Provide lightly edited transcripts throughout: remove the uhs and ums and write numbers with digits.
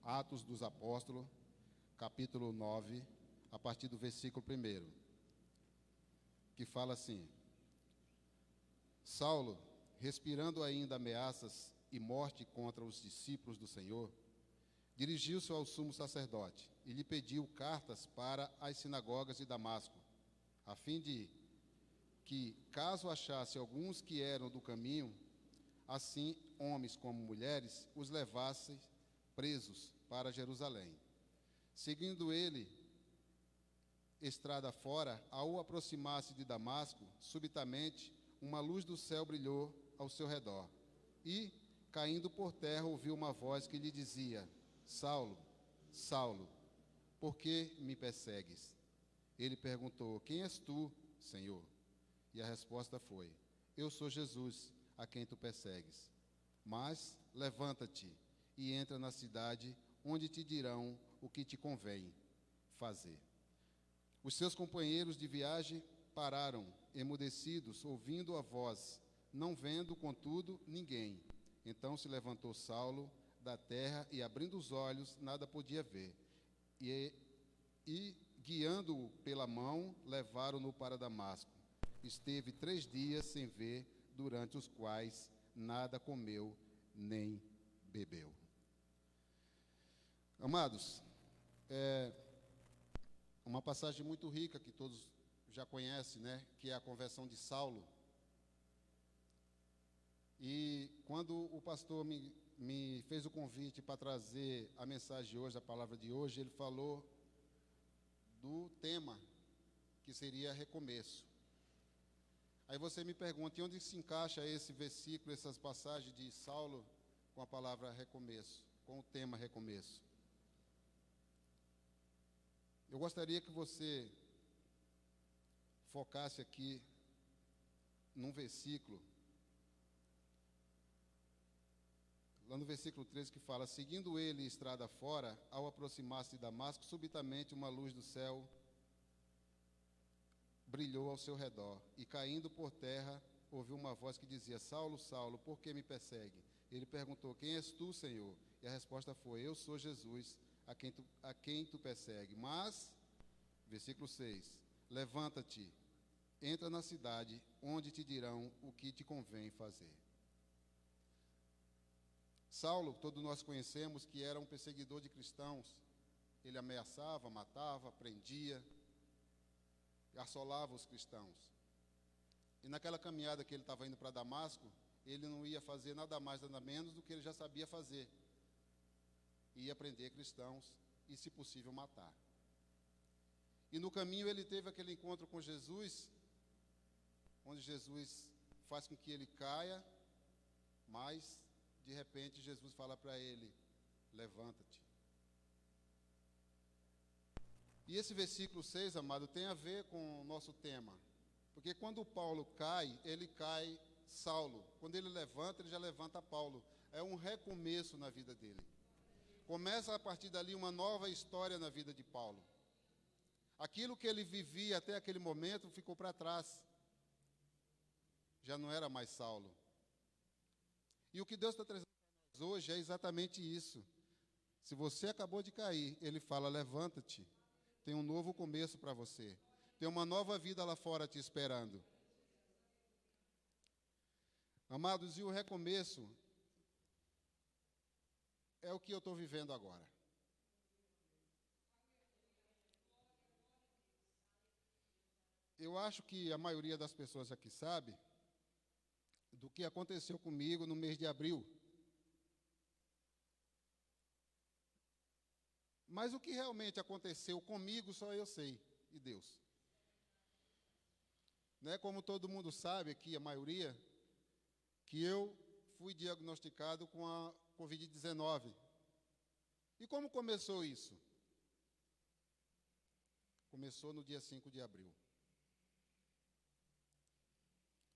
Atos dos Apóstolos, capítulo 9, a partir do versículo 1, que fala assim: Saulo, respirando ainda ameaças e morte contra os discípulos do Senhor, dirigiu-se ao sumo sacerdote e lhe pediu cartas para as sinagogas de Damasco, a fim de que, caso achasse alguns que eram do caminho, assim homens como mulheres, os levasse presos para Jerusalém. Seguindo ele estrada fora, ao aproximar-se de Damasco, subitamente uma luz do céu brilhou ao seu redor, e, caindo por terra, ouviu uma voz que lhe dizia: Saulo, Saulo, por que me persegues? Ele perguntou: Quem és tu, Senhor? E a resposta foi: Eu sou Jesus, a quem tu persegues. Mas levanta-te e entra na cidade, onde te dirão o que te convém fazer. Os seus companheiros de viagem pararam, emudecidos, ouvindo a voz, não vendo, contudo, ninguém. Então se levantou Saulo da terra e, abrindo os olhos, nada podia ver. E guiando-o pela mão, levaram-no para Damasco. Esteve 3 dias sem ver, durante os quais nada comeu nem bebeu. Amados, uma passagem muito rica que todos já conhecem, né? Que é a conversão de Saulo. E quando o pastor me fez o convite para trazer a mensagem de hoje, a palavra de hoje, ele falou do tema que seria recomeço. Aí você me pergunta, e onde se encaixa esse versículo, essas passagens de Saulo com a palavra recomeço, com o tema recomeço? Eu gostaria que você focasse aqui num versículo, lá no versículo 13, que fala: Seguindo ele estrada fora, ao aproximar-se de Damasco, subitamente uma luz do céu brilhou ao seu redor, e caindo por terra, ouviu uma voz que dizia: Saulo, Saulo, por que me persegue? Ele perguntou: Quem és tu, Senhor? E a resposta foi: Eu sou Jesus, a quem tu persegue. Mas, versículo 6, levanta-te, entra na cidade, onde te dirão o que te convém fazer. Saulo, todos nós conhecemos que era um perseguidor de cristãos. Ele ameaçava, matava, prendia, assolava os cristãos. E naquela caminhada que ele estava indo para Damasco, ele não ia fazer nada mais, nada menos do que ele já sabia fazer. Ia prender cristãos e, se possível, matar. E no caminho ele teve aquele encontro com Jesus, onde Jesus faz com que ele caia, mas, de repente, Jesus fala para ele: levanta-te. E esse versículo 6, amado, tem a ver com o nosso tema. Porque quando Paulo cai, ele cai Saulo. Quando ele levanta, ele já levanta Paulo. É um recomeço na vida dele. Começa a partir dali uma nova história na vida de Paulo. Aquilo que ele vivia até aquele momento ficou para trás. Já não era mais Saulo. E o que Deus está trazendo para nós hoje é exatamente isso. Se você acabou de cair, ele fala: levanta-te. Tem um novo começo para você. Tem uma nova vida lá fora te esperando. Amados, e o recomeço é o que eu estou vivendo agora. Eu acho que a maioria das pessoas aqui sabe do que aconteceu comigo no mês de abril. Mas o que realmente aconteceu comigo só eu sei, e Deus. Né? Como todo mundo sabe aqui, a maioria, que eu fui diagnosticado com a Covid-19. E como começou isso? Começou no dia 5 de abril.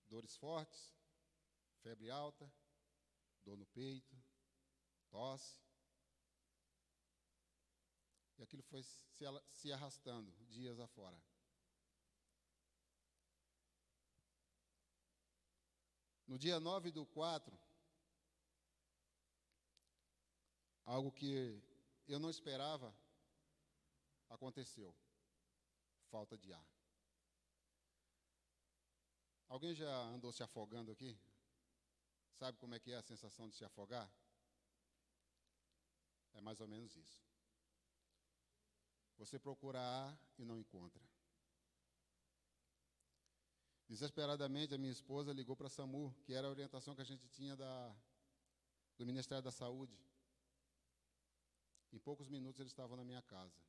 Dores fortes, febre alta, dor no peito, tosse. E aquilo foi se arrastando dias afora. No dia 9/4, algo que eu não esperava, aconteceu. Falta de ar. Alguém já andou se afogando aqui? Sabe como é que é a sensação de se afogar? É mais ou menos isso. Você procura ar e não encontra. Desesperadamente, a minha esposa ligou para a SAMU, que era a orientação que a gente tinha do Ministério da Saúde. Em poucos minutos, eles estavam na minha casa.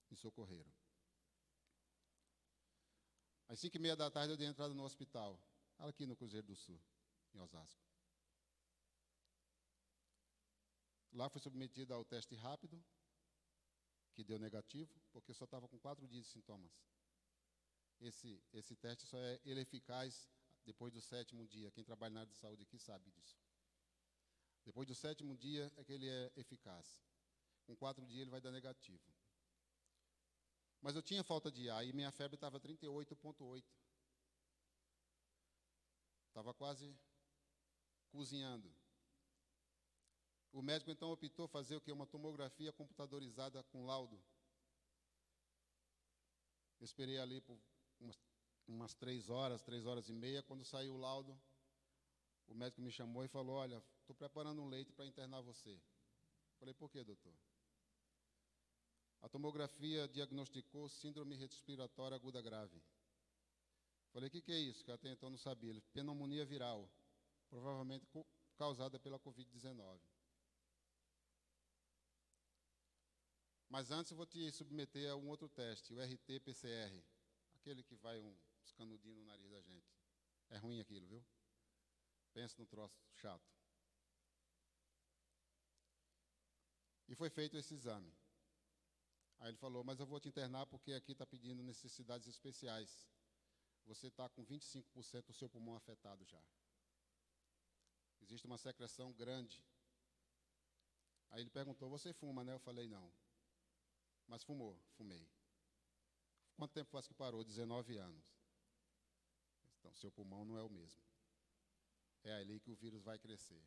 Me socorreram. Às 5h30 da tarde, eu dei entrada no hospital, aqui no Cruzeiro do Sul, em Osasco. Lá fui submetido ao teste rápido, que deu negativo, porque eu só estava com 4 dias de sintomas. Esse teste só é ele eficaz depois do 7º dia. Quem trabalha na área de saúde aqui sabe disso. Depois do 7º dia é que ele é eficaz. Com 4 dias ele vai dar negativo. Mas eu tinha falta de ar e minha febre estava 38,8. Estava quase cozinhando. O médico então optou fazer o quê? Uma tomografia computadorizada com laudo. Eu esperei ali por umas 3 horas, 3 horas e meia. Quando saiu o laudo, o médico me chamou e falou: olha, estou preparando um leito para internar você. Falei: por quê, doutor? A tomografia diagnosticou síndrome respiratória aguda grave. Falei: o que é isso? Que até então não sabia. Ele: pneumonia viral, provavelmente causada pela Covid-19. Mas antes eu vou te submeter a um outro teste, o RT-PCR, aquele que vai uns canudinhos no nariz da gente. É ruim aquilo, viu? Pensa num troço chato. E foi feito esse exame. Aí ele falou: mas eu vou te internar porque aqui está pedindo necessidades especiais. Você está com 25% do seu pulmão afetado já. Existe uma secreção grande. Aí ele perguntou: você fuma, né? Eu falei: não. Mas fumou? Fumei. Quanto tempo faz que parou? 19 anos. Então, seu pulmão não é o mesmo. É ali que o vírus vai crescer.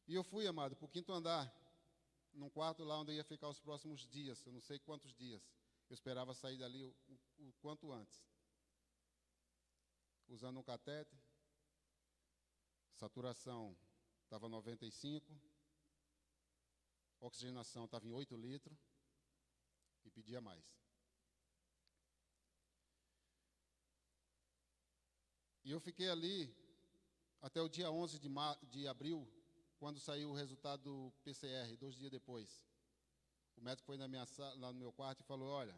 E eu fui, amado, para o 5º andar, num quarto lá onde eu ia ficar os próximos dias, eu não sei quantos dias. Eu esperava sair dali o quanto antes. Usando um catéter, saturação estava 95, oxigenação estava em 8 litros e pedia mais. E eu fiquei ali até o dia 11 de abril, quando saiu o resultado do PCR, 2 dias depois. O médico foi lá no meu quarto e falou: olha,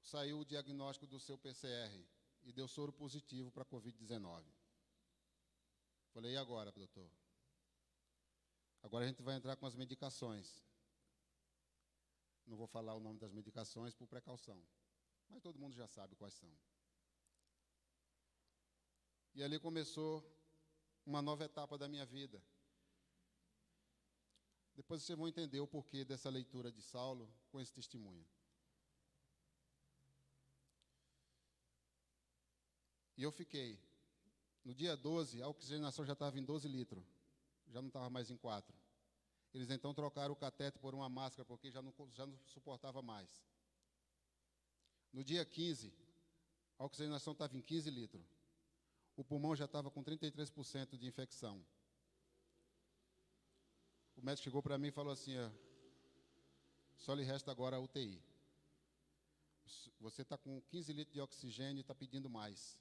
saiu o diagnóstico do seu PCR e deu soro positivo para a Covid-19. Falei: e agora, doutor? Agora a gente vai entrar com as medicações. Não vou falar o nome das medicações por precaução, mas todo mundo já sabe quais são. E ali começou uma nova etapa da minha vida. Depois vocês vão entender o porquê dessa leitura de Saulo com esse testemunho. E eu fiquei. No dia 12, a oxigenação já estava em 12 litros. Já não estava mais em 4. Eles então trocaram o catéter por uma máscara, porque já não suportava mais. No dia 15, a oxigenação estava em 15 litros. O pulmão já estava com 33% de infecção. O médico chegou para mim e falou assim: só lhe resta agora a UTI. Você está com 15 litros de oxigênio e está pedindo mais.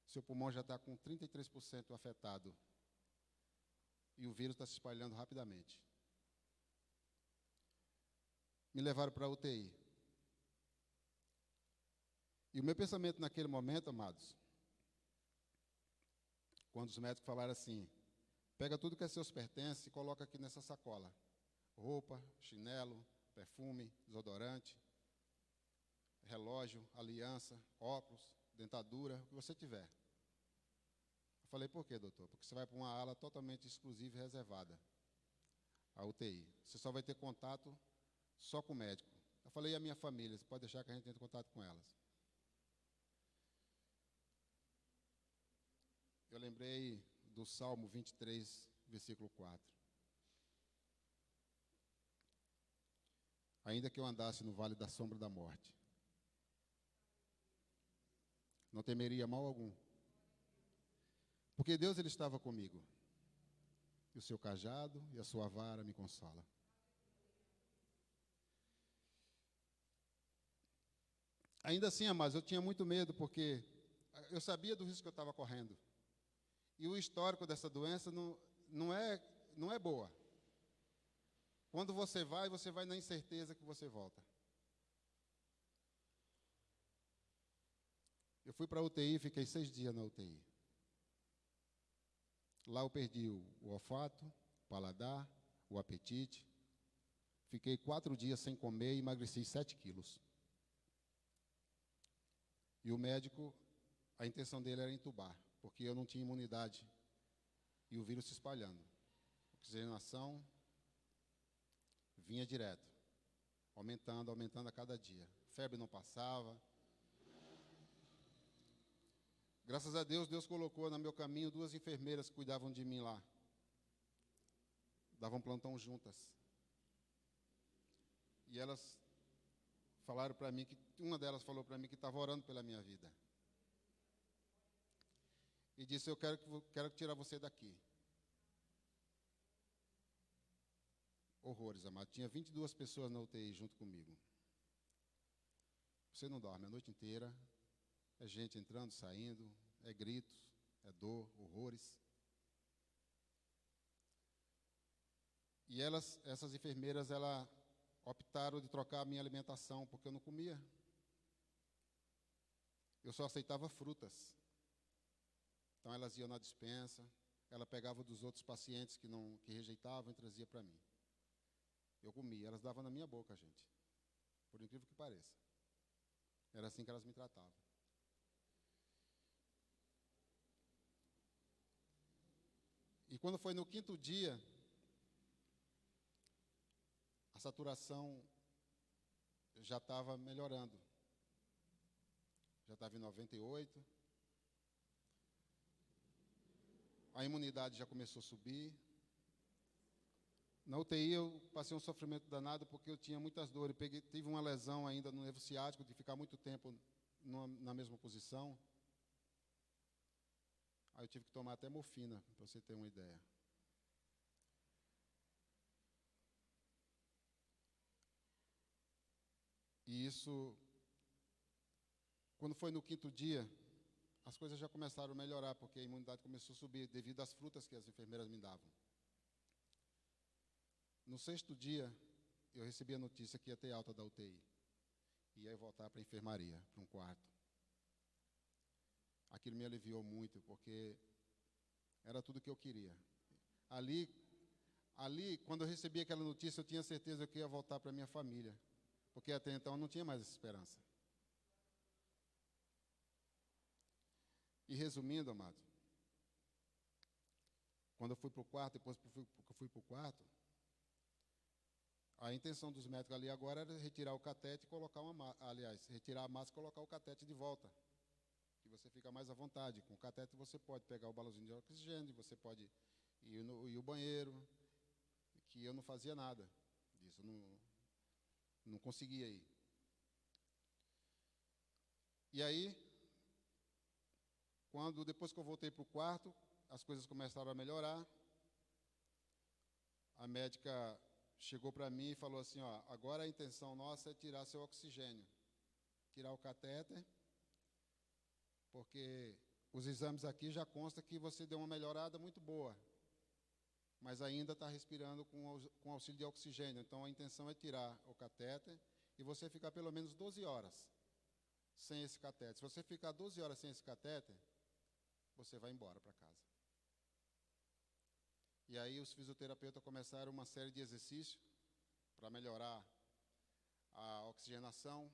Seu pulmão já está com 33% afetado. E o vírus está se espalhando rapidamente. Me levaram para a UTI. E o meu pensamento naquele momento, amados, quando os médicos falaram assim: pega tudo que é seus pertences e coloca aqui nessa sacola. Roupa, chinelo, perfume, desodorante, relógio, aliança, óculos, dentadura, o que você tiver. Eu falei: por quê, doutor? Porque você vai para uma ala totalmente exclusiva e reservada, a UTI. Você só vai ter contato só com o médico. Eu falei: e a minha família? Você pode deixar que a gente entre em contato com elas. Eu lembrei do Salmo 23, versículo 4. ainda que eu andasse no vale da sombra da morte, não temeria mal algum, porque Deus ele estava comigo, e o seu cajado e a sua vara me consola. Ainda assim, amados, eu tinha muito medo, porque eu sabia do risco que eu estava correndo. E o histórico dessa doença não é boa. Quando você vai na incerteza que você volta. Eu fui para a UTI, fiquei 6 dias na UTI. Lá eu perdi o olfato, o paladar, o apetite. Fiquei 4 dias sem comer e emagreci 7 quilos. E o médico, a intenção dele era entubar, porque eu não tinha imunidade. E o vírus se espalhando. Oxigenação vinha direto, aumentando a cada dia. Febre não passava. Graças a Deus, Deus colocou no meu caminho 2 enfermeiras que cuidavam de mim lá. Davam plantão juntas. E elas falaram para mim, uma delas falou para mim que estava orando pela minha vida. E disse, eu quero tirar você daqui. Horrores, amado. Tinha 22 pessoas na UTI junto comigo. Você não dorme a noite inteira. É gente entrando, saindo. É gritos, é dor, horrores. E essas enfermeiras, elas optaram de trocar a minha alimentação, porque eu não comia. Eu só aceitava frutas. Então elas iam na despensa, ela pegava dos outros pacientes que rejeitavam e trazia para mim. Eu comia, elas davam na minha boca, gente. Por incrível que pareça. Era assim que elas me tratavam. E quando foi no 5º dia, a saturação já estava melhorando. Já estava em 98. A imunidade já começou a subir. Na UTI eu passei um sofrimento danado porque eu tinha muitas dores. Tive uma lesão ainda no nervo ciático de ficar muito tempo na mesma posição. Aí eu tive que tomar até morfina, para você ter uma ideia. E isso, quando foi no 5º dia, as coisas já começaram a melhorar, porque a imunidade começou a subir devido às frutas que as enfermeiras me davam. No 6º dia, eu recebi a notícia que ia ter alta da UTI. Ia voltar para a enfermaria, para um quarto. Aquilo me aliviou muito, porque era tudo o que eu queria. Ali, quando eu recebi aquela notícia, eu tinha certeza que eu ia voltar para a minha família. Porque até então eu não tinha mais essa esperança. E resumindo, amado, quando eu fui para o quarto, depois que eu fui para o quarto, a intenção dos médicos ali agora era retirar o catete e colocar retirar a máscara e colocar o catete de volta. Que você fica mais à vontade. Com o catete você pode pegar o balãozinho de oxigênio, você pode ir ao banheiro, que eu não fazia nada disso, não conseguia ir. E aí, depois que eu voltei para o quarto, as coisas começaram a melhorar. A médica chegou para mim e falou assim, ó, agora a intenção nossa é tirar seu oxigênio, tirar o catéter, porque os exames aqui já constam que você deu uma melhorada muito boa, mas ainda está respirando com auxílio de oxigênio. Então a intenção é tirar o catéter e você ficar pelo menos 12 horas sem esse catéter. Se você ficar 12 horas sem esse catéter, você vai embora para casa. E aí os fisioterapeutas começaram uma série de exercícios para melhorar a oxigenação.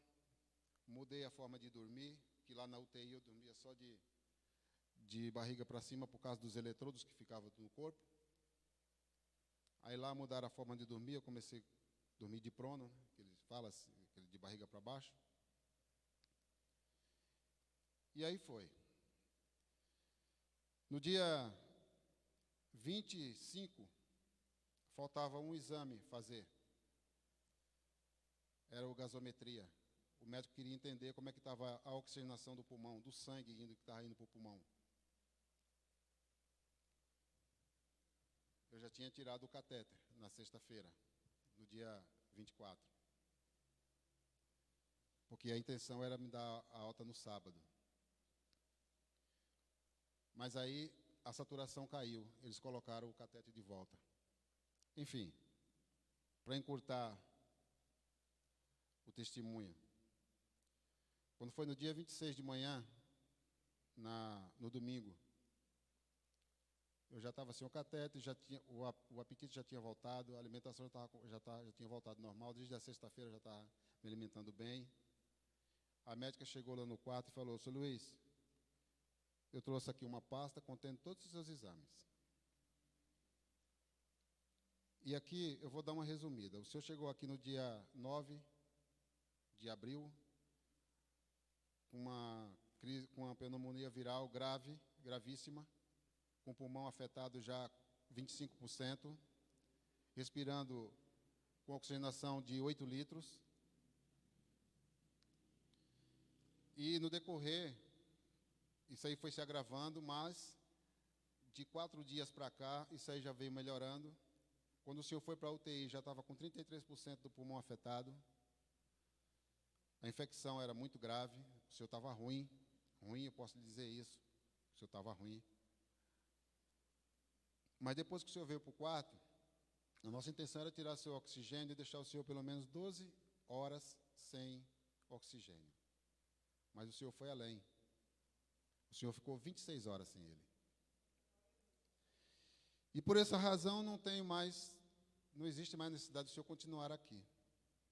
Mudei a forma de dormir, que lá na UTI eu dormia só de barriga para cima por causa dos eletrodos que ficavam no corpo. Aí lá mudaram a forma de dormir, eu comecei a dormir de prono, né, que eles falam assim, aquele de barriga para baixo. E aí foi. No dia 25, faltava um exame fazer. era o gasometria. O médico queria entender como é que estava a oxigenação do pulmão, do sangue que estava indo para o pulmão. Eu já tinha tirado o catéter na sexta-feira, no dia 24. Porque a intenção era me dar a alta no sábado. Mas aí a saturação caiu, eles colocaram o catéter de volta. Enfim, para encurtar o testemunho, quando foi no dia 26 de manhã, no domingo, eu já estava sem o catéter, o apetite já tinha voltado, a alimentação já tinha voltado normal, desde a sexta-feira eu já estava me alimentando bem. A médica chegou lá no quarto e falou: "Seu Luiz, eu trouxe aqui uma pasta contendo todos os seus exames. E aqui eu vou dar uma resumida. O senhor chegou aqui no dia 9 de abril, com uma pneumonia viral grave, gravíssima, com o pulmão afetado já 25%, respirando com oxigenação de 8 litros. E no decorrer, isso aí foi se agravando, mas de 4 dias para cá, isso aí já veio melhorando. Quando o senhor foi para a UTI, já estava com 33% do pulmão afetado. A infecção era muito grave, o senhor estava ruim, eu posso lhe dizer isso, o senhor estava ruim. Mas depois que o senhor veio para o quarto, a nossa intenção era tirar seu oxigênio e deixar o senhor pelo menos 12 horas sem oxigênio. Mas o senhor foi além. O senhor ficou 26 horas sem ele. E por essa razão não existe mais necessidade do senhor continuar aqui.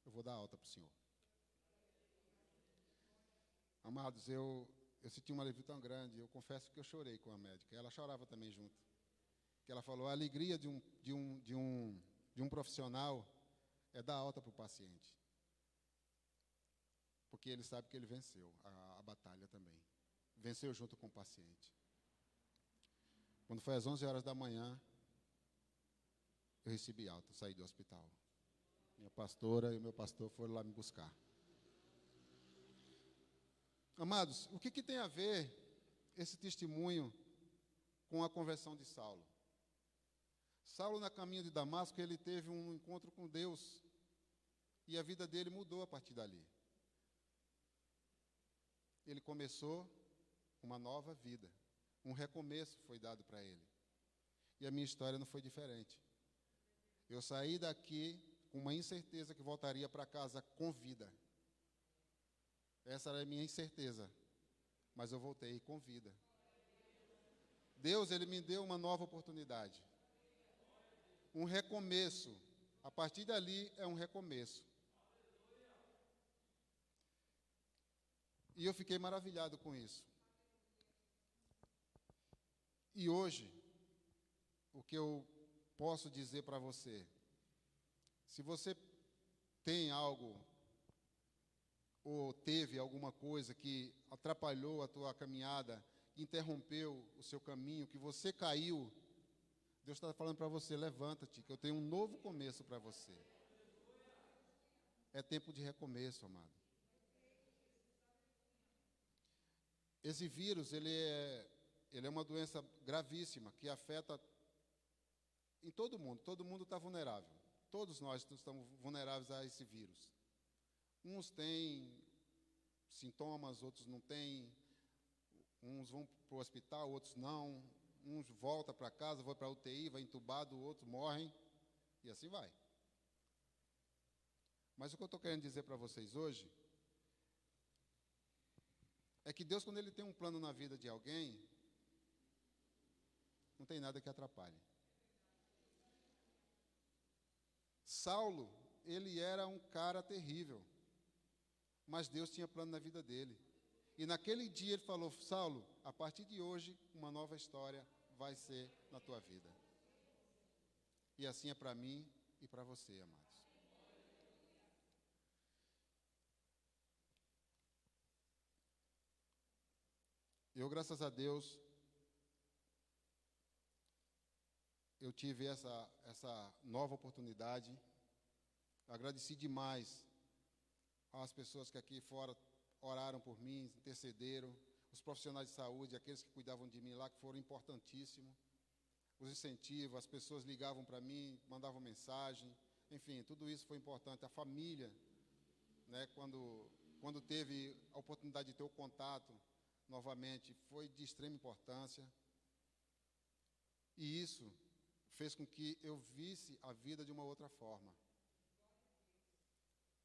Eu vou dar alta para o senhor. Amados, eu senti um alívio tão grande, eu confesso que eu chorei com a médica. Ela chorava também junto. Que ela falou: a alegria de um profissional é dar alta para o paciente. Porque ele sabe que ele venceu a batalha também. Venceu junto com o paciente. Quando foi às 11 horas da manhã, eu recebi alta, saí do hospital. Minha pastora e o meu pastor foram lá me buscar. Amados, o que tem a ver esse testemunho com a conversão de Saulo? Saulo, na caminho de Damasco, ele teve um encontro com Deus e a vida dele mudou a partir dali. Ele começou uma nova vida, um recomeço foi dado para ele. E a minha história não foi diferente. Eu saí daqui com uma incerteza que voltaria para casa com vida. Essa era a minha incerteza, mas eu voltei com vida. Deus, ele me deu uma nova oportunidade. Um recomeço. A partir dali é um recomeço. E eu fiquei maravilhado com isso. E hoje, o que eu posso dizer para você, se você tem algo, ou teve alguma coisa que atrapalhou a tua caminhada, interrompeu o seu caminho, que você caiu, Deus está falando para você: levanta-te, que eu tenho um novo começo para você. É tempo de recomeço, amado. Esse vírus, ele é uma doença gravíssima, que afeta em todo mundo está vulnerável. Todos nós estamos vulneráveis a esse vírus. Uns têm sintomas, outros não têm. Uns vão para o hospital, outros não. Uns voltam para casa, vão para a UTI, vai entubado, outros morrem. E assim vai. Mas o que eu estou querendo dizer para vocês hoje é que Deus, quando Ele tem um plano na vida de alguém, não tem nada que atrapalhe. Saulo, ele era um cara terrível, mas Deus tinha plano na vida dele. E naquele dia ele falou: Saulo, a partir de hoje, uma nova história vai ser na tua vida. E assim é para mim e para você, amados. Eu, graças a Deus, eu tive essa nova oportunidade. Agradeci demais às pessoas que aqui fora oraram por mim, intercederam, os profissionais de saúde, aqueles que cuidavam de mim lá, que foram importantíssimos, os incentivos, as pessoas ligavam para mim, mandavam mensagem, enfim, tudo isso foi importante. A família, né, quando teve a oportunidade de ter o contato novamente, foi de extrema importância. E isso fez com que eu visse a vida de uma outra forma.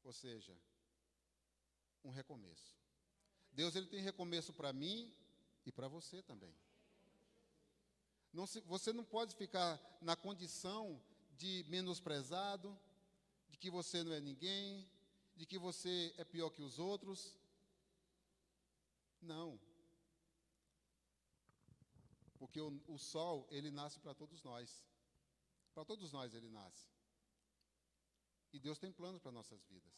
Ou seja, um recomeço. Deus, ele tem recomeço para mim e para você também. Você não pode ficar na condição de menosprezado, de que você não é ninguém, de que você é pior que os outros. Não. Porque o sol, ele nasce para todos nós. Para todos nós ele nasce. E Deus tem planos para nossas vidas.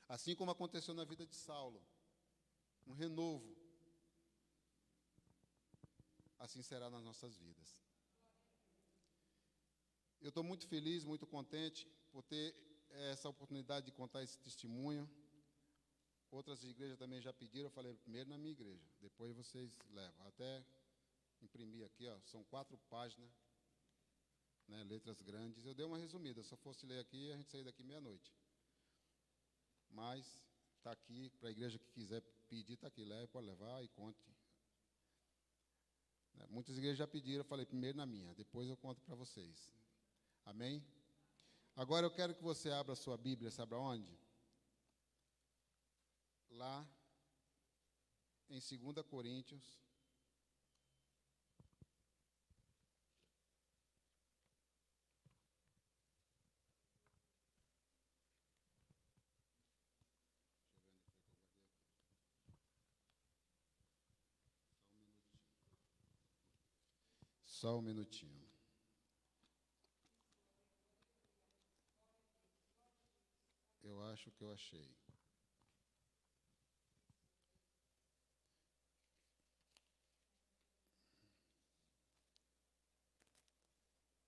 Assim como aconteceu na vida de Saulo, um renovo, assim será nas nossas vidas. Eu estou muito feliz, muito contente por ter essa oportunidade de contar esse testemunho. Outras igrejas também já pediram, eu falei, primeiro na minha igreja, depois vocês levam. Até imprimir aqui, ó, são 4 páginas, né, letras grandes. Eu dei uma resumida, se eu fosse ler aqui, a gente sair daqui meia-noite. Mas está aqui, para a igreja que quiser pedir, está aqui, leve, pode levar e conte. Muitas igrejas já pediram, eu falei, primeiro na minha, depois eu conto para vocês. Amém? Agora eu quero que você abra a sua Bíblia, sabe aonde? Lá em 2 Coríntios. Só um minutinho. Eu acho que eu achei.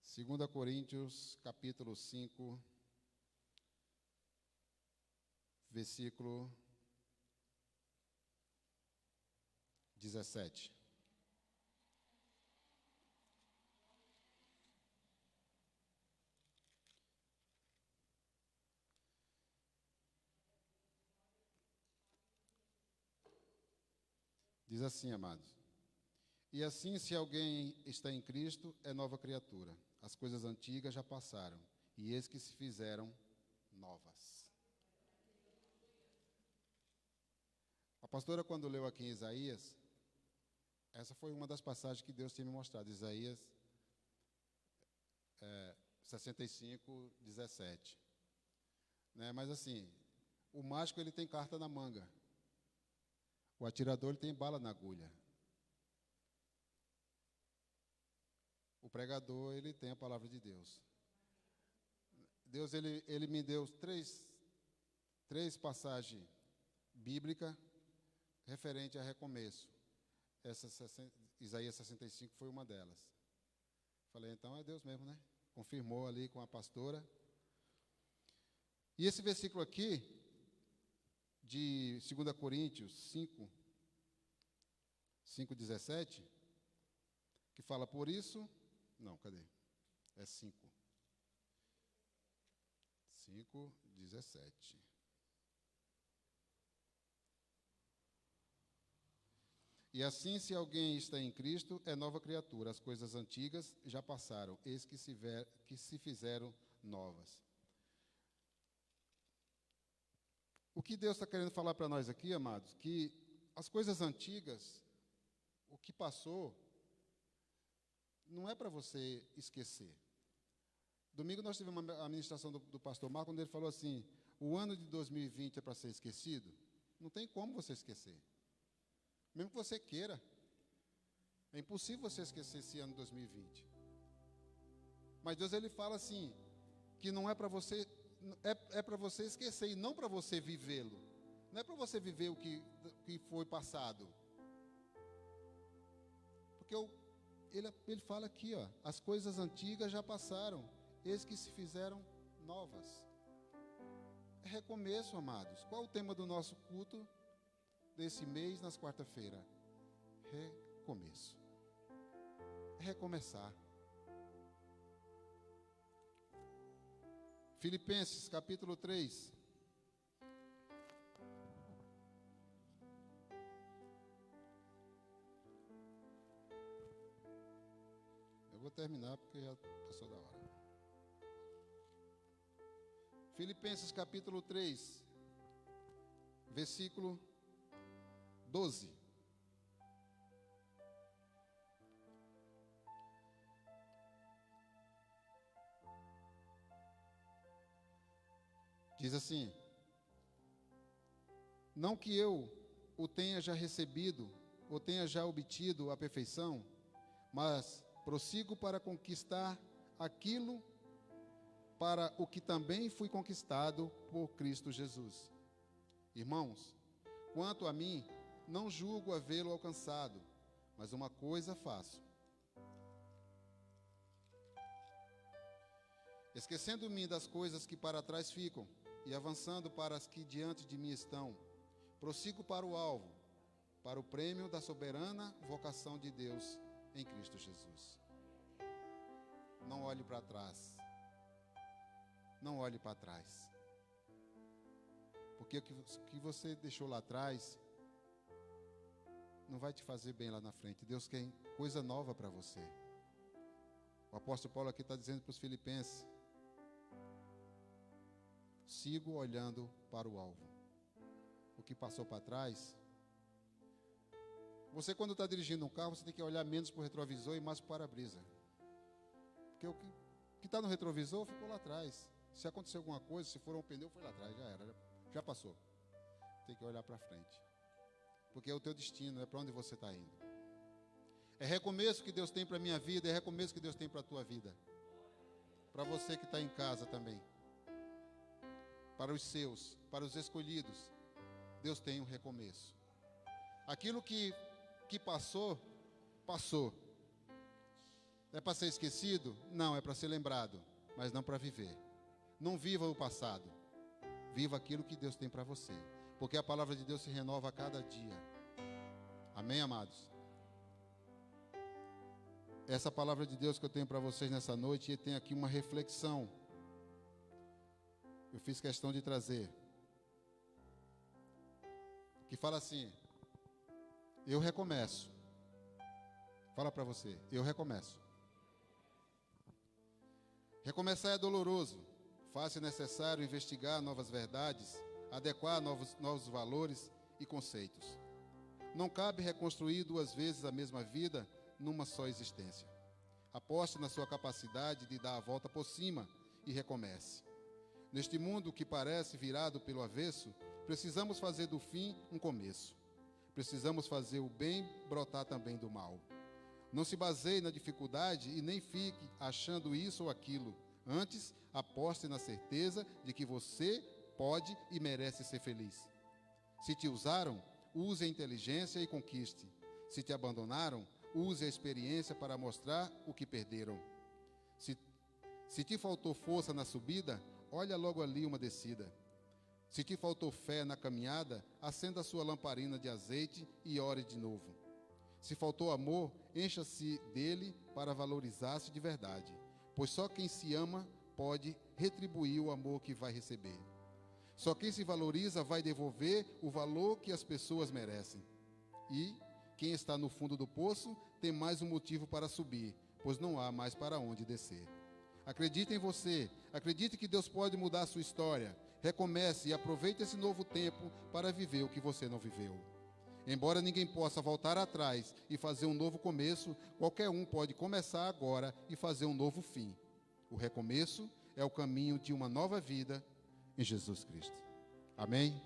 Segunda Coríntios, capítulo 5, versículo 17. Diz assim, amados: e assim, se alguém está em Cristo, é nova criatura. As coisas antigas já passaram, e eis que se fizeram novas. A pastora, quando leu aqui em Isaías, essa foi uma das passagens que Deus tinha me mostrado, Isaías 65, 17. Né? Mas assim, o mágico, ele tem carta na manga. O atirador, ele tem bala na agulha. O pregador, ele tem a palavra de Deus. Deus, ele me deu três passagens bíblicas referente a recomeço. Isaías 65 foi uma delas. Falei, então é Deus mesmo, né? Confirmou ali com a pastora. E esse versículo aqui, de 2 Coríntios 5, 17, que fala, por isso... Não, cadê? É 5. 5, 17. E assim, se alguém está em Cristo, é nova criatura. As coisas antigas já passaram, eis que se fizeram novas. O que Deus está querendo falar para nós aqui, amados, que as coisas antigas, o que passou, não é para você esquecer. Domingo nós tivemos uma administração do pastor Marco, onde ele falou assim, o ano de 2020 é para ser esquecido? Não tem como você esquecer. Mesmo que você queira. É impossível você esquecer esse ano de 2020. Mas Deus, ele fala assim, que não é para você, é para você esquecer e não para você vivê-lo. Não é para você viver o que foi passado. Porque ele fala aqui, ó, as coisas antigas já passaram, eis que se fizeram novas. É recomeço, amados. Qual o tema do nosso culto desse mês, nas quarta-feira? Recomeço. É recomeçar. Filipenses, capítulo 3. Eu vou terminar porque já passou da hora. Filipenses, capítulo 3, versículo 12. Diz assim: não que eu o tenha já recebido, ou tenha já obtido a perfeição, mas prossigo para conquistar aquilo para o que também fui conquistado por Cristo Jesus. Irmãos, quanto a mim, não julgo havê-lo alcançado, mas uma coisa faço. Esquecendo-me das coisas que para trás ficam, e avançando para as que diante de mim estão, prossigo para o alvo, para o prêmio da soberana vocação de Deus em Cristo Jesus. Não olhe para trás. Não olhe para trás. Porque o que você deixou lá atrás não vai te fazer bem lá na frente. Deus quer coisa nova para você. O apóstolo Paulo aqui está dizendo para os filipenses: sigo olhando para o alvo. O que passou para trás. Você, quando está dirigindo um carro, você tem que olhar menos para o retrovisor e mais para o para-brisa. Porque o que está no retrovisor ficou lá atrás. Se acontecer alguma coisa, se for um pneu, foi lá atrás, já era, já passou. Tem que olhar para frente. Porque é o teu destino, é para onde você está indo. É recomeço que Deus tem para a minha vida, é recomeço que Deus tem para a tua vida. Para você que está em casa também. Para os seus, para os escolhidos, Deus tem um recomeço. Aquilo que passou, passou. É para ser esquecido? Não, é para ser lembrado, mas não para viver. Não viva o passado, viva aquilo que Deus tem para você, porque a palavra de Deus se renova a cada dia. Amém, amados? Essa palavra de Deus que eu tenho para vocês nessa noite, e tem aqui uma reflexão. Eu fiz questão de trazer, que fala assim: eu recomeço. Fala para você, eu recomeço. Recomeçar é doloroso, faz-se necessário investigar novas verdades, adequar novos valores e conceitos. Não cabe reconstruir 2 vezes a mesma vida numa só existência. Aposte na sua capacidade de dar a volta por cima e recomece. Neste mundo que parece virado pelo avesso, precisamos fazer do fim um começo. Precisamos fazer o bem brotar também do mal. Não se baseie na dificuldade e nem fique achando isso ou aquilo. Antes, aposte na certeza de que você pode e merece ser feliz. Se te usaram, use a inteligência e conquiste. Se te abandonaram, use a experiência para mostrar o que perderam. Se te faltou força na subida, olha logo ali uma descida. Se te faltou fé na caminhada, acenda a sua lamparina de azeite e ore de novo. Se faltou amor, encha-se dele para valorizar-se de verdade, pois só quem se ama pode retribuir o amor que vai receber. Só quem se valoriza vai devolver o valor que as pessoas merecem. E quem está no fundo do poço tem mais um motivo para subir, pois não há mais para onde descer. Acredite em você, acredite que Deus pode mudar a sua história. Recomece e aproveite esse novo tempo para viver o que você não viveu. Embora ninguém possa voltar atrás e fazer um novo começo, qualquer um pode começar agora e fazer um novo fim. O recomeço é o caminho de uma nova vida em Jesus Cristo. Amém?